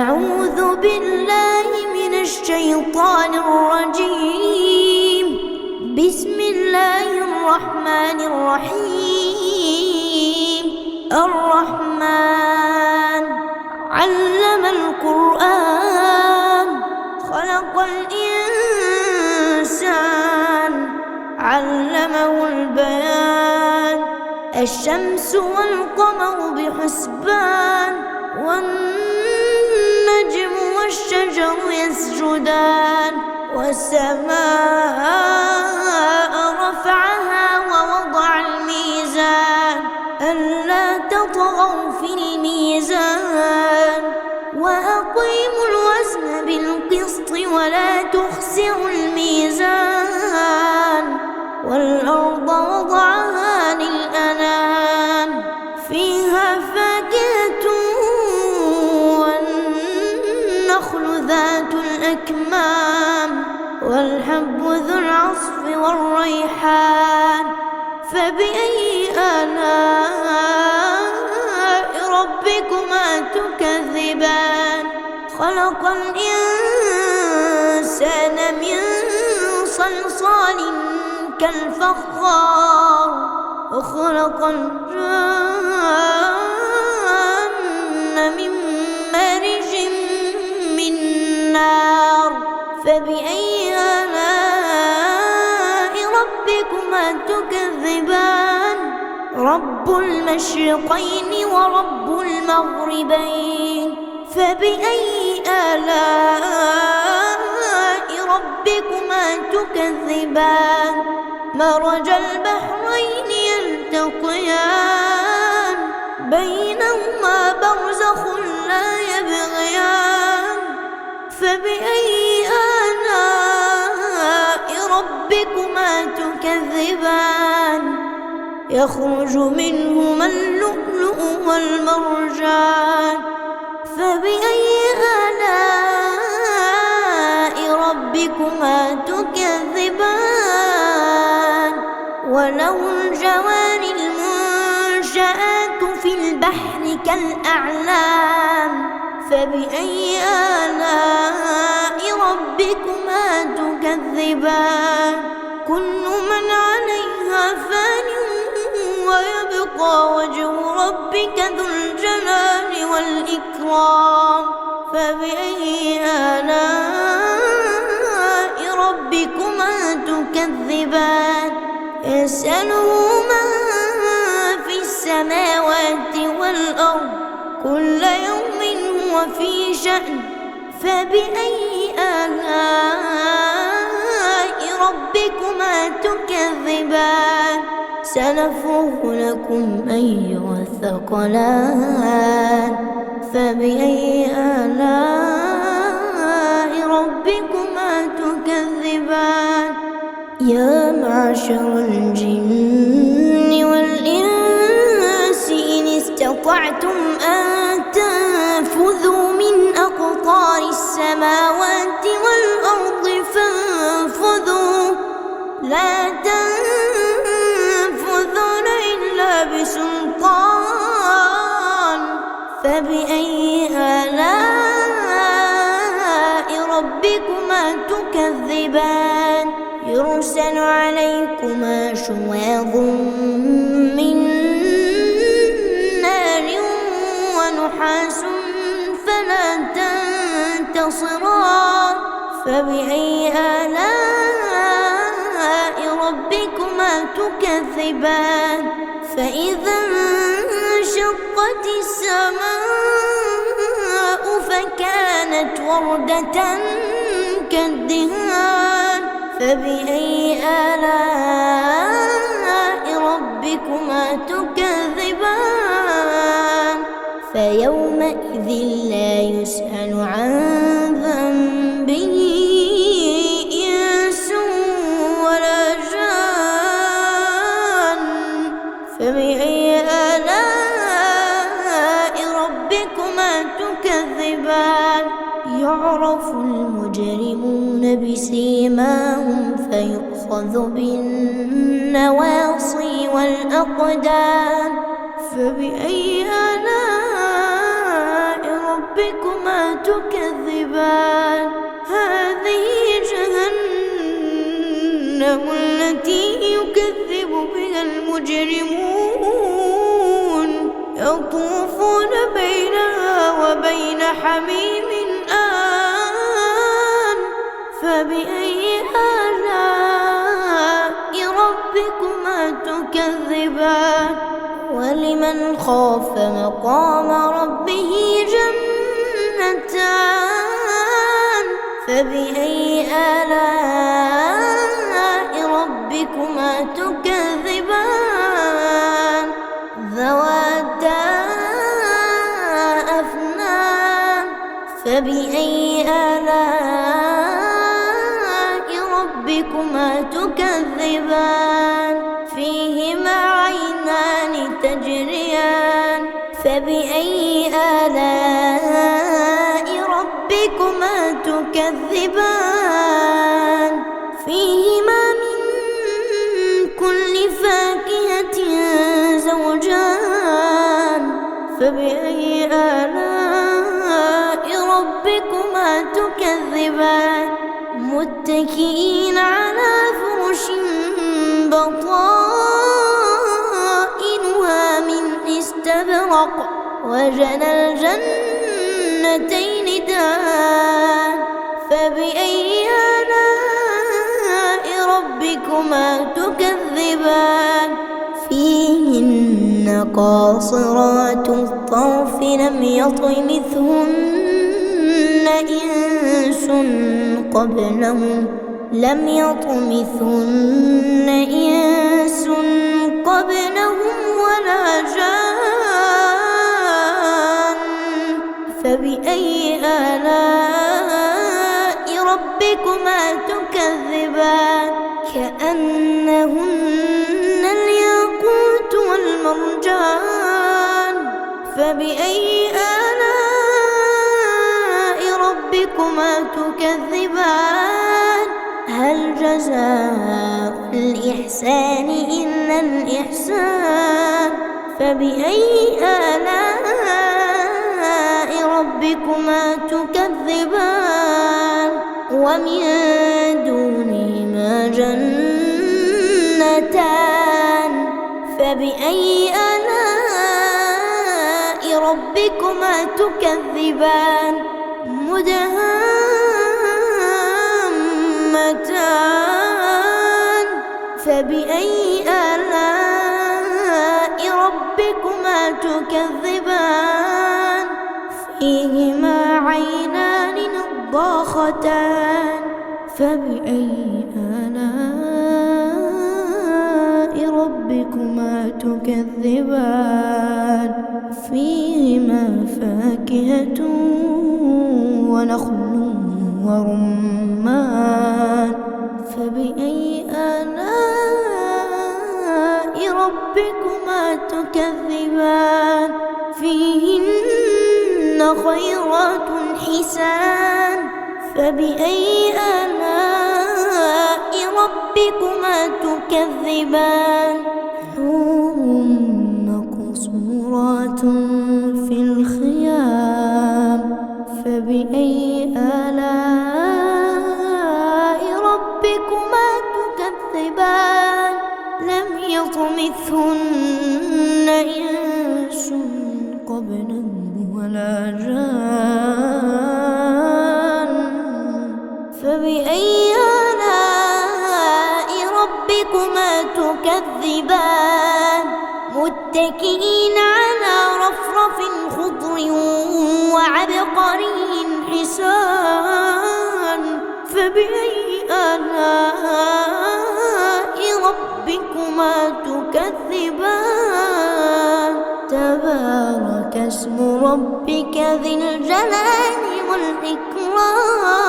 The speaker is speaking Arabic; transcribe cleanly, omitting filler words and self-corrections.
أعوذ بالله من الشيطان الرجيم. بسم الله الرحمن الرحيم. الرحمن علم القرآن خلق الإنسان علمه البيان. الشمس والقمر بحسبان والنجم والشجر يسجدان. والسماء رفعها ووضع الميزان ألا تطغوا في الميزان وأقيموا الوزن بالقسط ولا تخسروا الميزان. والأرض وضعها للأنام فيها فاكهة والنخل ذات الأكمام والحب ذو العصف والريحان. فبأي آلاء ربكما تكذبان؟ خلق الإنسان من صلصال كالفخار وخلق الجن من مارج من نار. فبأي آلاء ربكما تكذبان؟ رب المشرقين ورب المغربين. فبأي آلاء ربكما تكذبان؟ مرج البحرين يلتقيان بينهما برزخ لا يبغيان. فبأي آلاء ربكما تكذبان؟ يخرج منهما اللؤلؤ والمرجان. فبأي آلاء ربكما تكذبان؟ وله الجوار المنشآت في البحر كالأعلام. فبأي آلاء ربكما تكذبان؟ كل من عليها فان ويبقى وجه ربك ذو الجلال والإكرام. فبأي آلاء ربكما تكذبان؟ يسأله من في السماوات والأرض كل يوم هو في شأن. فبأي آلاء ربكما تكذبان؟ سنفرغ لكم أيها الثقلان. فبأي آلاء ربكما تكذبان؟ يا معشر الجن والإنس إن استطعتم أن تنفذوا من أقطار السماوات والأرض فانفذوا لا تنفذون إلا بسلطان. فبأي آلاء ربكما تكذبان؟ يرسل عليكما شواظ من نار ونحاس فلا تنتصران. فبأي آلاء ربكما تكذبان؟ فإذا انشقت السماء فكانت وردة كالدهان. فبأي آلاء ربكما تكذبان؟ فيومئذ لا يسأل عن ذنبه إنس ولا جان. فبأي آلاء ربكما تكذبان؟ يعرف المجرمون بسيماهم فيؤخذ بالنواصي والأقدام. فبأي آلاء ربكما ربكما تكذبان هذه جهنم التي يكذب بها المجرمون يطوفون بينها وبين حميم آن فبأي آلاء ربكما تكذبان ولمن خاف مقام ربه جنتان فبأي آلاء ربكما تكذبان ذواتا أفنان فبأي آلاء ربكما تكذبان فيهما عينان تجريان فبأي آلاء ربكما تكذبان فيهما من كل فاكهة زوجان فبأي آلاء ربكما تكذبان متكئين على فرش بطائنها من استبرق وجنى الجنتين دان فبأي آلاء ربكما تكذبان فيهن قاصرات الطرف لم يطمثهن إنس قبلهم ولا جان فبأي آلاء ربكما تكذبان كأنهن الياقوت والمرجان فبأي آلاء ربكما تكذبان هل جزاء الإحسان إلا الإحسان فبأي آلاء ربكما تكذبان ومن دونهما جنتان فبأي آلاء ربكما تكذبان مدهامتان فبأي آلاء ربكما تكذبان فيهما عينان نضاختان فبأي آلاء ربكما تكذبان فيهما فاكهة ونخل ورمان فبأي آلاء ربكما تكذبان فيهن خيرات حسان فبأي آلاء ربكما تكذبان حور مقصورات في الخيام فبأي آلاء ربكما تكذبان لم يطمثهن إنس قبلهم ولا جان فبأي آلاء ربكما تكذبان متكئين على رفرف خضر وعبقري حسان فبأي آلاء ربكما تكذبان تبارك اسم ربك ذي الجلال والإكرام